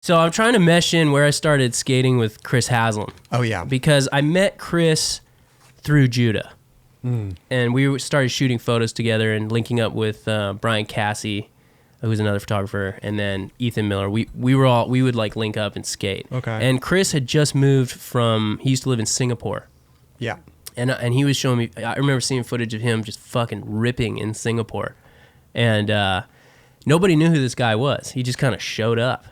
So I'm trying to mesh in where I started skating with Chris Haslam. Oh, yeah. Because I met Chris through Judah. And we started shooting photos together and linking up with Brian Cassie, who's another photographer, and then Ethan Miller. We would like link up and skate. Okay. And Chris had just moved he used to live in Singapore. Yeah. And he was showing me, I remember seeing footage of him just fucking ripping in Singapore. And nobody knew who this guy was. He just kind of showed up.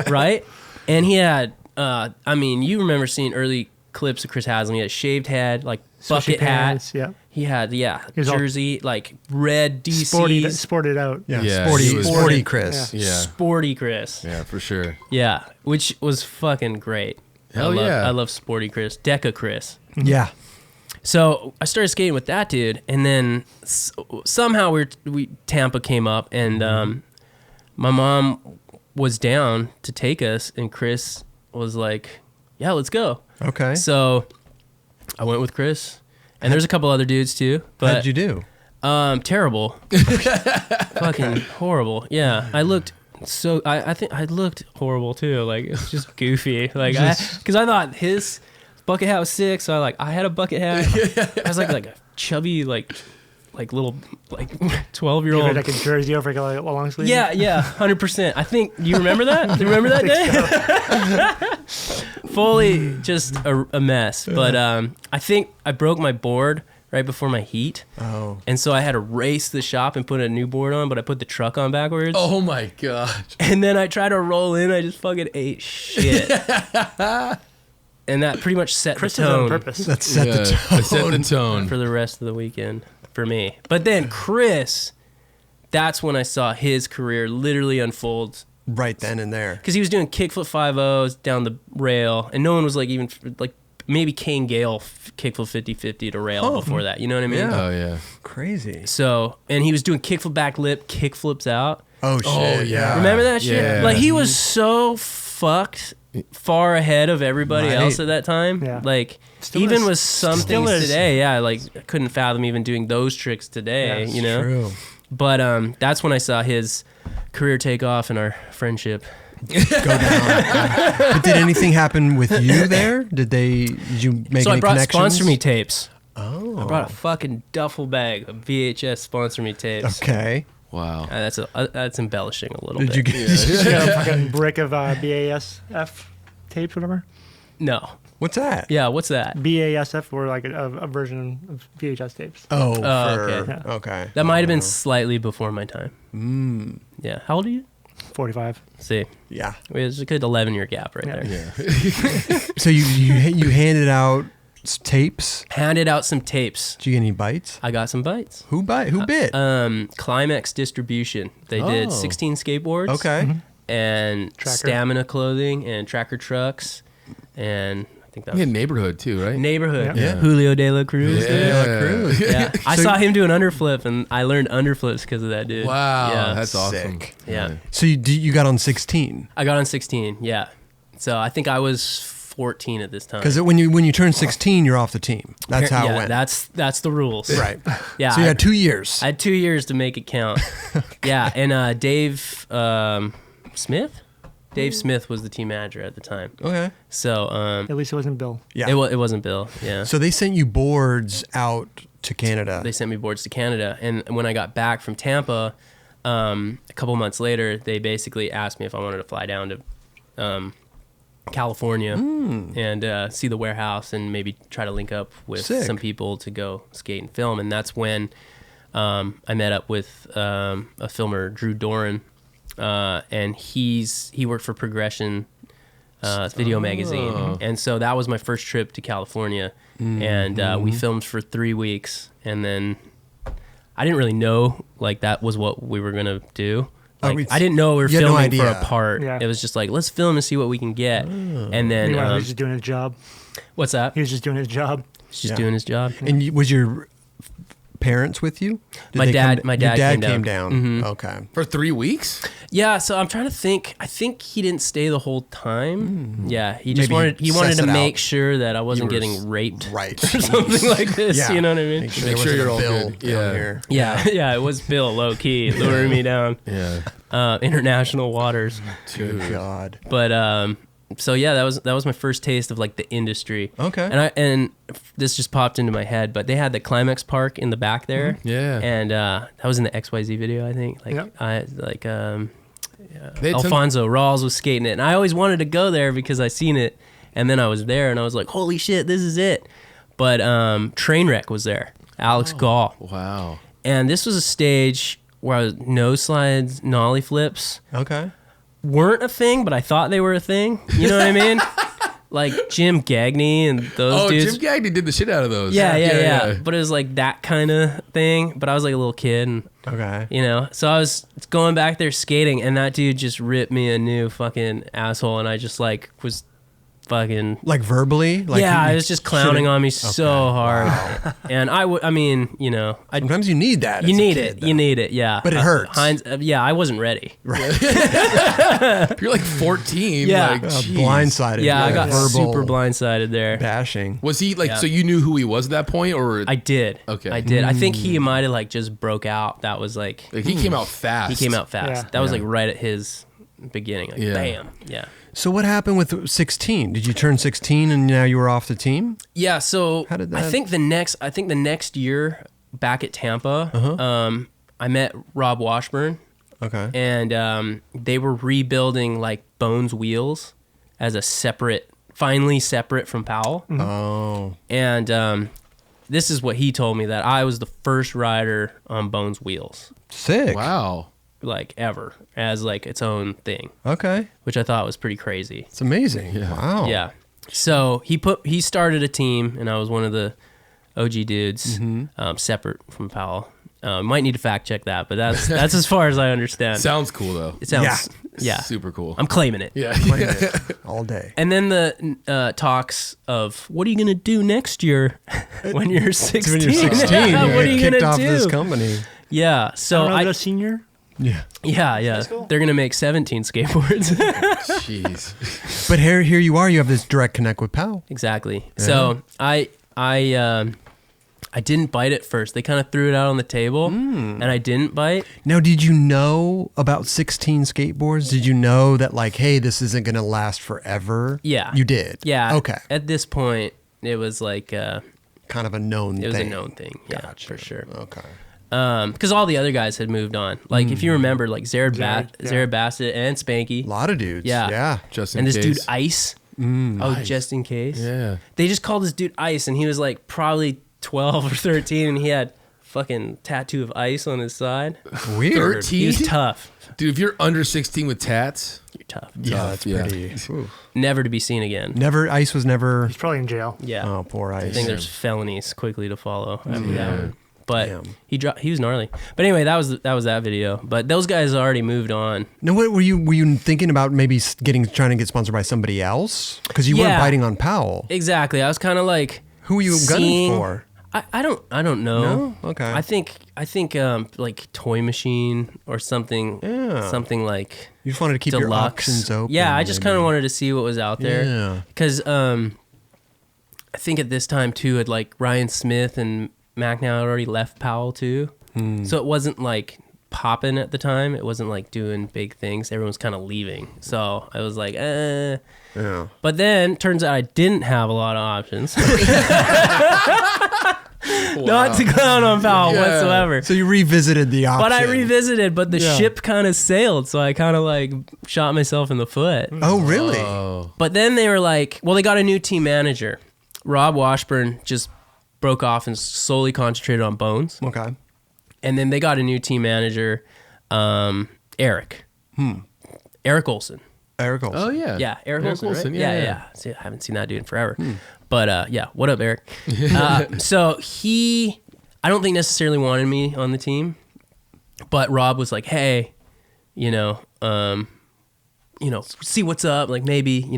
Right? And he had, you remember seeing early clips of Chris Haslam. He had a shaved head, like bucket hat. Yeah. He had, jersey, like red DC. Sported out. Yeah. Sporty Chris. Yeah. Sporty Chris. Yeah, for sure. Yeah, which was fucking great. I love Sporty Chris. Deca Chris. Yeah. So I started skating with that dude, and then somehow Tampa came up, and my mom was down to take us, and Chris was like, "Yeah, let's go." Okay. So I went with Chris, and there's a couple other dudes too. But how'd you do? Terrible. Fucking horrible. Yeah, I looked. So I think I looked horrible too. Like, it's just goofy. Like, because I thought his bucket hat was sick, so I had a bucket hat. I was like a chubby like little 12-year-old. Like a jersey over like a long sleeve. Yeah, 100%. I think you remember that. Do you remember that day? Fully just a mess. But I think I broke my board right before my heat. Oh. And so I had to race the shop and put a new board on, but I put the truck on backwards. Oh my god. And then I tried to roll in, I just fucking ate shit. And that pretty much set Chris the did it on tone. purpose. That set the tone. That set the tone. For the rest of the weekend for me. But then Chris, that's when I saw his career literally unfold. Right then and there. Because he was doing kickflip 5.0s down the rail, and no one was like even like maybe Kane Gale kickflip 50-50 to rail before that. You know what I mean? Yeah. Oh yeah. Crazy. So, and he was doing kickflip back lip, kickflips out. Oh, shit. Oh, yeah. Remember that shit? Yeah. Like, he was so fucked far ahead of everybody else at that time. Yeah. Like, Still even is. with some Still things is. today, like, I couldn't fathom even doing those tricks today, Yeah, you know? True. But that's when I saw his career take off and our friendship. Go down. But did anything happen with you there? Did you make So any I brought connections? Sponsor Me tapes. Oh. I brought a fucking duffel bag of VHS Sponsor Me tapes. Okay. Wow. That's embellishing a little Did bit. you get? You got a fucking brick of BASF tapes, whatever. No. What's that? Yeah, what's that? BASF were like a version of VHS tapes. Oh, okay. Yeah. Okay. That might have been slightly before my time. Yeah. How old are you? 45. See, Yeah. there's a good 11-year gap right there. Yeah. So you handed out tapes. Handed out some tapes. Did you get any bites? I got some bites. Who bit? Climax Distribution. They did 16 skateboards. Okay. And Tracker. Stamina clothing and Tracker trucks, and I think that You was had neighborhood too, right? Neighborhood. Yeah. Julio de la Cruz. Yeah. Yeah. I So- saw him do an underflip, and I learned underflips because of that dude. Wow. Yeah. That's awesome. Sick. Yeah. So you got on 16 I got on 16. Yeah. So I think I was 14 at this time. because when you turn 16, you're off the team. That's how yeah, it went. That's the rules. Right. Yeah. So you had 2 years. I had 2 years to make it count. Yeah, and Dave Smith? Dave Smith was the team manager at the time. Okay. So At least it wasn't Bill. Yeah. it wasn't Bill. Yeah. So they sent you boards out to Canada. They sent me boards to Canada, and when I got back from Tampa, a couple months later, they basically asked me if I wanted to fly down to California and see the warehouse and maybe try to link up with Sick. some people to go skate and film. And that's when I met up with a filmer, Drew Doran, and he worked for Progression Video Magazine. And so that was my first trip to California. And we filmed for 3 weeks, and then I didn't really know like that was what we were gonna do. Like, I didn't know we were you had no filming for idea. a part. Yeah. It was just like, let's film and see what we can get. And then Meanwhile, he was just doing his job. what's that? He was just doing his job. He's just Yeah. doing his job. And was your parents with you? Did My they dad- come- my your dad dad came down. down. Okay. For 3 weeks? Yeah, so I'm trying to think. I think he didn't stay the whole time. Yeah, he just Maybe he wanted suss to it make out. sure that I wasn't You were getting raped Right. or something like this. Yeah. You know what I mean? Make sure, Make there sure wasn't you're a all bill good. down Yeah. here. Yeah, it was Bill low key luring me down Yeah. international waters. Good God. But so yeah, that was my first taste of like the industry. Okay. And this just popped into my head, but they had the Climax Park in the back there. Yeah. And that was in the XYZ video, I think. Like Yep. They had some- Alfonso Rawls was skating it, and I always wanted to go there because I seen it, and then I was there, and I was like, "Holy shit, this is it!" But Trainwreck was there, Alex Gall, Wow. and this was a stage where I was nose slides, nollie flips Okay. weren't a thing, but I thought they were a thing. You know what I mean? Like Jim Gagney and those dudes. Jim Gagney did the shit out of those. Yeah. But it was like that kind of thing. But I was like a little kid, and Okay. you know, so I was going back there skating, and that dude just ripped me a new fucking asshole, and I just like was fucking Like verbally? Like yeah, you I was just clowning should've- on me so hard, and I mean, you know, Sometimes you need that. you as a need kid, it, though. you need it, yeah. But it hurts. Yeah, I wasn't ready. If you're like 14, Yeah. like, jeez. Blindsided. Yeah, I with got verbal super blindsided there. bashing. Was he like, Yeah. so you knew who he was at that point, or I did. Okay. I did. I think he might have like just broke out. That was like he came out fast? he came out fast. Yeah. That was like right at his beginning. Like Yeah. bam. Yeah. So what happened with 16? Did you turn 16 and now you were off the team? Yeah. So How did I that- think the next year back at Tampa, I met Rob Washburn, Okay. and they were rebuilding like Bones Wheels as a finally separate from Powell. Oh. And this is what he told me, that I was the first rider on Bones Wheels, Sick. Wow. like ever, as like its own thing, Okay. which I thought was pretty crazy. It's amazing. Yeah. Wow. Yeah. So he started a team, and I was one of the OG dudes, separate from Powell. Might need to fact check that, but that's as far as I understand. Sounds cool though. It sounds yeah. Super cool. I'm claiming it. Yeah. Playing it all day. And then the talks of what are you gonna do next year when you're 16? When you're 16, Yeah, you what are get you kicked gonna off do? this company. Yeah. So I don't know, the senior. Yeah. yeah. cool. They're gonna make 17 skateboards. Jeez. But here you are. You have this direct connect with Powell. Exactly. So I didn't bite at first. They kind of threw it out on the table, and I didn't bite. Now, did you know about 16 skateboards? Did you know that like, hey, this isn't going to last forever? Yeah. You did? Yeah. Okay. At this point, it was like Kind of a known thing. it was a known thing. Yeah, Gotcha. for sure. Okay. Because all the other guys had moved on. Like if you remember, like Jared, yeah. Zared Bassett and Spanky, A lot of dudes. Yeah. Yeah. Just in and this case. dude Ice. Just in case. Yeah. They just called this dude Ice, and he was like probably 12 or 13, and he had fucking tattoo of ice on his side. Weird. 13? He was tough. Dude, if you're under 16 with tats, You're tough. Yeah, Tough, that's yeah. pretty. Ooh. Never to be seen again. Never. Ice was never. He's probably in jail. Yeah. Oh, poor I Ice. think there's felonies quickly to follow after that one. But Damn. he was gnarly. But anyway, that was that video. But those guys already moved on. No, what were you thinking about? Maybe trying to get sponsored by somebody else because you weren't Yeah. biting on Powell. Exactly. I was kind of like, Who were you gunning seeing- for? I don't know. No? Okay. I think like Toy Machine or something. Yeah. Something like You just wanted to keep your deluxe. options open. Yeah, I just maybe. kind of wanted to see what was out there. Yeah. Because I think at this time too, had like Ryan Smith and Mac now had already left Powell too, so it wasn't like popping at the time. It wasn't like doing big things. Everyone was kind of leaving, so I was like, eh. Yeah. But then turns out I didn't have a lot of options. Not to clown on Powell Yeah. whatsoever. So you revisited the option. But I revisited, but the Yeah. ship kind of sailed, so I kind of like shot myself in the foot. Oh, really? oh, But then they were like, well, they got a new team manager. Rob Washburn just broke off and solely concentrated on Bones. Okay. And then they got a new team manager, Eric. Eric Olson. Eric Olson. oh yeah. Yeah, Eric Olson, right? yeah. Yeah. See, I haven't seen that dude in forever. But yeah, what up, Eric? So I don't think necessarily wanted me on the team, but Rob was like, hey, you know, see what's up. Like maybe Give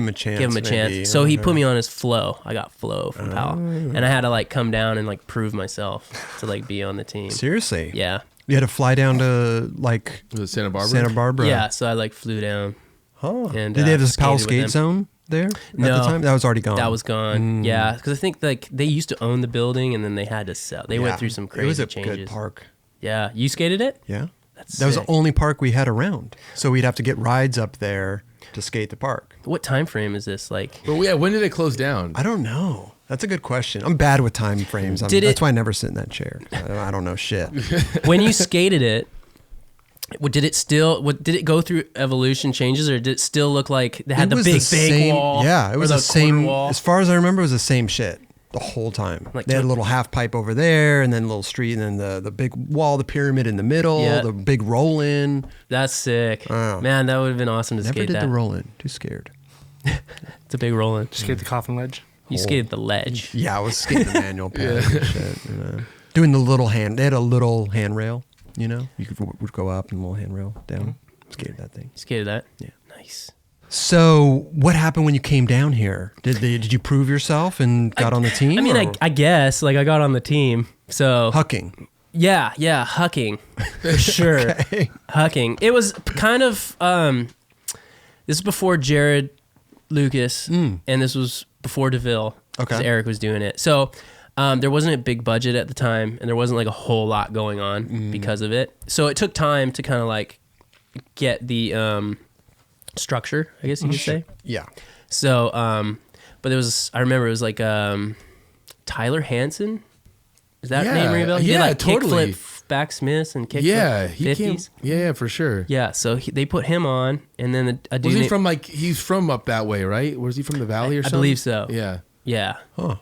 him a chance, Give him a maybe. chance. So he Okay. put me on his flow. I got flow from Powell, and I had to like come down and like prove myself to like be on the team. Seriously? Yeah. You had to fly down to like Was it Santa Barbara? Santa Barbara? Yeah. So I like flew down. Huh. And, Did they have this Powell skated with skate them. zone there at the No. time? That was already gone. That was gone. Yeah, because I think like they used to own the building and then they had to sell. They went through some crazy It was a changes. good park. Yeah, you skated it? Yeah. That's That was sick. the only park we had around. So we'd have to get rides up there to skate the park. What time frame is this? Like, But yeah, when did it close down? I don't know. That's a good question. I'm bad with time frames. That's why I never sit in that chair. I don't know shit. when you skated it, did it go through evolution changes, or did it still look like they had It the was big same, wall? Yeah, it or was the the same. corner wall? As far as I remember, it was the same shit the whole time. Like they had a took- little half pipe over there, and then a little street, and then the big wall, the pyramid in the middle, Yeah. the big roll in. That's sick. Wow. Man, that would have been awesome to Never skate did that. the roll in. Too scared. It's a big roll in. Skate the coffin ledge. You skated the ledge. Yeah, I was skating the manual pad and shit. Doing the little hand. They had a little handrail. You would go up and a little handrail down. Skated that thing. You skated that? Yeah. Nice. So, what happened when you came down here? Did you prove yourself and got on the team? I mean, or I guess like I got on the team. So hucking. yeah, hucking for sure. Okay. Hucking. It was kind of this is before Jared Lucas, and this was before DeVille. Okay. 'cause Eric was doing it. So there wasn't a big budget at the time, and there wasn't like a whole lot going on because of it. So it took time to kind of like get the structure, I guess you could say. Yeah. So, but there was, I remember it was like Tyler Hansen. Is that Yeah, name ring a bell? He yeah, did like totally. kickflip backsmiths and kickflip Yeah, he 50s. came. Yeah, for sure. Yeah, so they put him on, and then a dude Was he named- from he's from up that way, right? Was he from the valley or I something? believe so. Yeah. Yeah. Huh.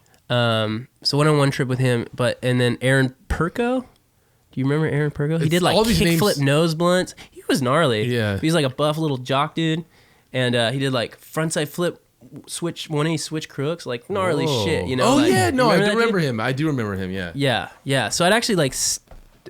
So went on one trip with him, and then Aaron Perko. Do you remember Aaron Perko? He It's did like all these kickflip names- nose blunts. He was gnarly. Yeah. He's like a buff little jock dude, and he did like frontside flip switch 180 switch crooks, like gnarly Whoa. shit. You know? Oh like, yeah, no, you I that do dude? remember him. I do remember him. Yeah. Yeah, yeah. So I'd actually like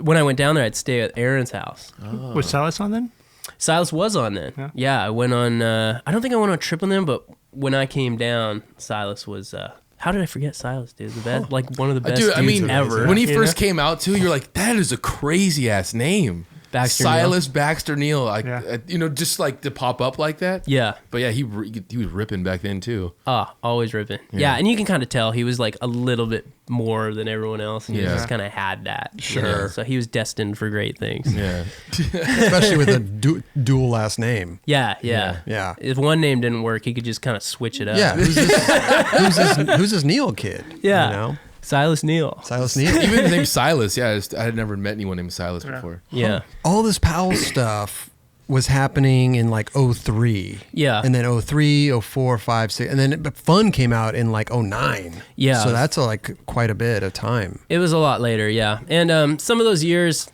when I went down there, I'd stay at Aaron's house. Was Silas on then? Silas was on then. Yeah, I went on. I don't think I went on a trip with him, but when I came down, Silas was. How did I forget Silas, dude? The best, like one of the best Dude, I dudes mean, ever. when he first came out too, you're like, that is a crazy ass name. Baxter Silas Baxter Neal. Like, Yeah. just like to pop up like that. Yeah. But yeah, he was ripping back then too. Always ripping. Yeah, and you can kind of tell he was like a little bit more than everyone else, and he Yeah. just kind of had that. you Sure. know? So he was destined for great things. Yeah. Especially with a dual last name. Yeah, yeah. Yeah. If one name didn't work, he could just kind of switch it up. Yeah. Who's this Neil kid? Yeah. You know? Silas Neal. Silas Neil. Even the name Silas. Yeah, I had never met anyone named Silas before. Yeah. All this Powell stuff was happening in like 03. Yeah. And then 03, 04, 5, 6. And then Fun came out in like 09. Yeah. So that's like quite a bit of time. It was a lot later, yeah. And some of those years,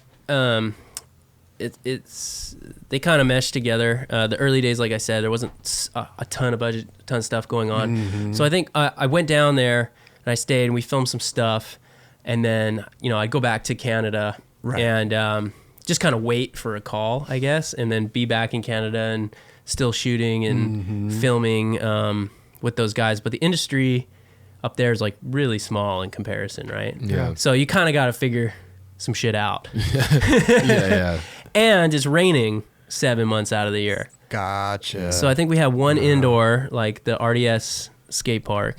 it's they kind of meshed together. The early days, like I said, there wasn't a ton of budget, a ton of stuff going on. Mm-hmm. So I think I went down there and I stayed and we filmed some stuff. And then, I'd go back to Canada Right. and just kind of wait for a call, I guess, and then be back in Canada and still shooting and filming with those guys. But the industry up there is like really small in comparison, right? Yeah. So you kind of got to figure some shit out. Yeah. And it's raining 7 months out of the year. Gotcha. So I think we had one indoor, like the RDS skate park,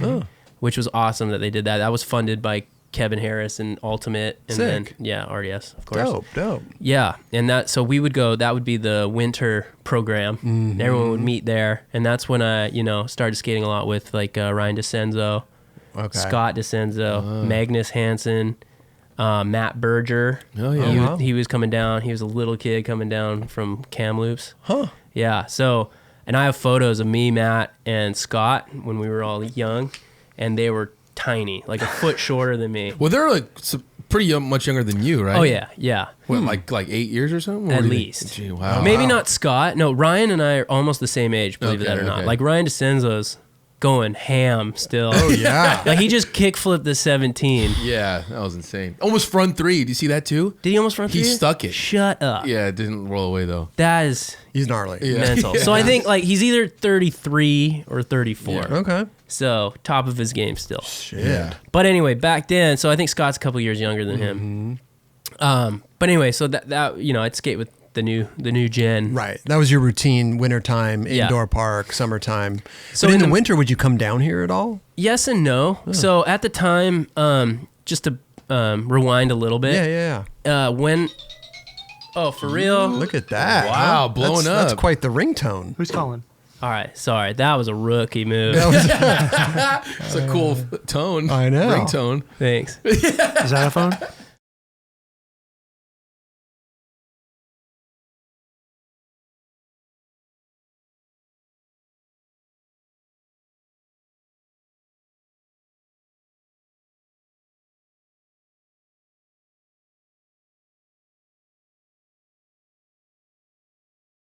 which was awesome that they did that. That was funded by Kevin Harris and Ultimate. And Sick. then, RDS, of course. Dope. Yeah. And so we would go, that would be the winter program. And everyone would meet there. And that's when I, started skating a lot with like Ryan DeCenzo, Okay. Scott DeCenzo, Magnus Hansen, Matt Berger. Oh, yeah. He was coming down. He was a little kid coming down from Kamloops. Huh. Yeah. So, and I have photos of me, Matt, and Scott when we were all young, and they were tiny, like a foot shorter than me. Well, they're like pretty much younger than you, right? Oh yeah. What, like 8 years or something? Or At do you think- least. Gee, wow. Maybe not Scott. No, Ryan and I are almost the same age, believe Okay, that or not. okay. Like Ryan DeCenzo's going ham still. Oh yeah. Like he just kickflipped the 17. Yeah, that was insane. Almost front three. Do you see that too? Did he almost run through He you? stuck it. Shut up. Yeah, it didn't roll away though. That is He's gnarly. Yeah. mental. So I think like he's either 33 or 34. Yeah. Okay. So top of his game still. Shit. Yeah. But anyway, back then, so I think Scott's a couple years younger than him. But anyway, so that you know, I'd skate with the new gen. Right. That was your routine, wintertime, Yeah. indoor park, summertime. So But in in the the- winter, would you come down here at all? Yes and no. So at the time, just to rewind a little bit. Yeah. When oh, for real? Look at that. Wow, huh? blowing That's up. quite the ringtone. Who's calling? All right, sorry. That was a rookie move. It's a cool tone. I know. Ringtone. Thanks. Is that a phone?